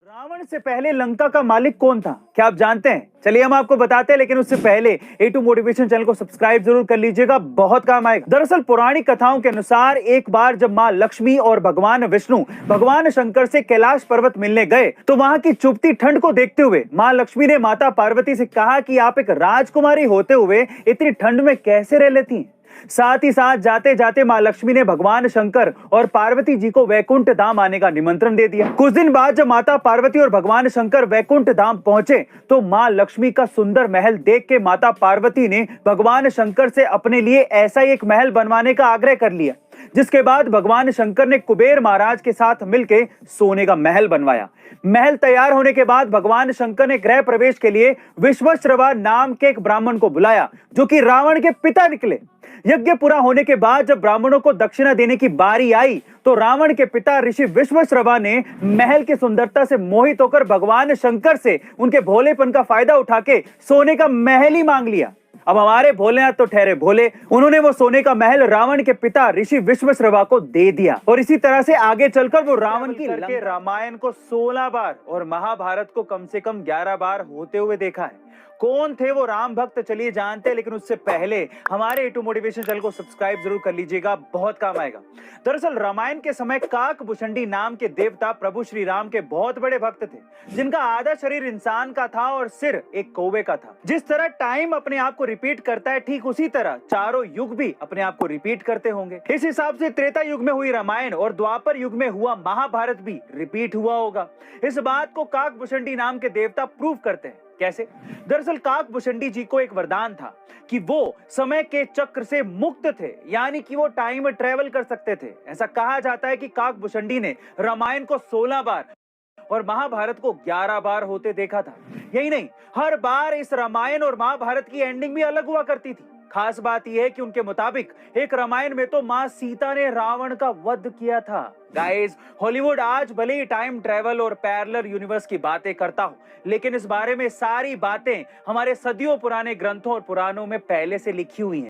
रावण से पहले लंका का मालिक कौन था? क्या आप जानते हैं? चलिए हम आपको बताते हैं, लेकिन उससे पहले A2 मोटिवेशन चैनल को सब्सक्राइब जरूर कर लीजिएगा, बहुत काम आएगा। दरअसल पौराणिक कथाओं के अनुसार एक बार जब मां लक्ष्मी और भगवान विष्णु भगवान शंकर से कैलाश पर्वत मिलने गए तो वहां की चुभती ठंड को देखते हुए मां लक्ष्मी ने माता पार्वती से कहा कि आप एक राजकुमारी होते हुए इतनी ठंड में कैसे रह लेती हैं? साथ ही साथ जाते जाते मां लक्ष्मी ने भगवान शंकर और पार्वती जी को वैकुंठ धाम आने का निमंत्रण दे दिया। कुछ दिन बाद जब माता पार्वती और भगवान शंकर वैकुंठ धाम पहुंचे तो मां लक्ष्मी का सुंदर महल देख के माता पार्वती ने भगवान शंकर से अपने लिए ऐसा ही एक महल बनवाने का आग्रह कर लिया, जिसके बाद भगवान शंकर ने कुबेर महाराज के साथ मिलकर सोने का महल बनवाया। महल तैयार होने के बाद भगवान शंकर ने गृह प्रवेश के लिए विश्वश्रवा नाम के एक ब्राह्मण को बुलाया, जो कि रावण के पिता निकले। यज्ञ पूरा होने के बाद जब ब्राह्मणों को दक्षिणा देने की बारी आई तो रावण के पिता ऋषि विश्वश्रवा ने महल की सुंदरता से मोहित होकर भगवान शंकर से उनके भोलेपन का फायदा उठा के सोने का महल ही मांग लिया। अब हमारे भोलेनाथ तो ठहरे भोले, उन्होंने वो सोने का महल रावण के पिता ऋषि विश्वश्रवा को दे दिया और इसी तरह से आगे चलकर वो रावण की रामायण को 16 बार और महाभारत को कम से कम 11 बार होते हुए देखा है। कौन थे वो राम भक्त, चलिए जानते हैं, लेकिन उससे पहले हमारे A2 मोटिवेशन चैनल को सब्सक्राइब जरूर कर लीजिएगा, बहुत काम आएगा। दरअसल रामायण के समय काकभूषणी नाम के देवता प्रभु श्री राम के बहुत बड़े भक्त थे, जिनका आधा शरीर इंसान का था और सिर एक कौवे का था। जिस तरह टाइम अपने आप को रिपीट करता है, ठीक उसी तरह चारों युग भी अपने आप को रिपीट करते होंगे। इस हिसाब से त्रेता युग में हुई रामायण और द्वापर युग में हुआ महाभारत भी रिपीट हुआ होगा। इस बात को काकभूषणी नाम के देवता प्रूव करते हैं। कैसे? दरअसल काकभूषणी जी को एक वरदान था कि वो समय के चक्र से मुक्त थे, यानी कि वो टाइम ट्रेवल कर सकते थे। ऐसा कहा जाता है कि काकभूषणी ने रामायण को 16 बार और महाभारत को 11 बार होते देखा था। यही नहीं, हर बार इस रामायण और महाभारत की एंडिंग भी अलग हुआ करती थी। खास बात यह है कि उनके मुताबिक एक रामायण में तो मां सीता ने रावण का वध किया था। गाइस, हॉलीवुड आज भले ही टाइम ट्रेवल और पैरेलल यूनिवर्स की बातें करता हो, लेकिन इस बारे में सारी बातें हमारे सदियों पुराने ग्रंथों और पुराणों में पहले से लिखी हुई हैं।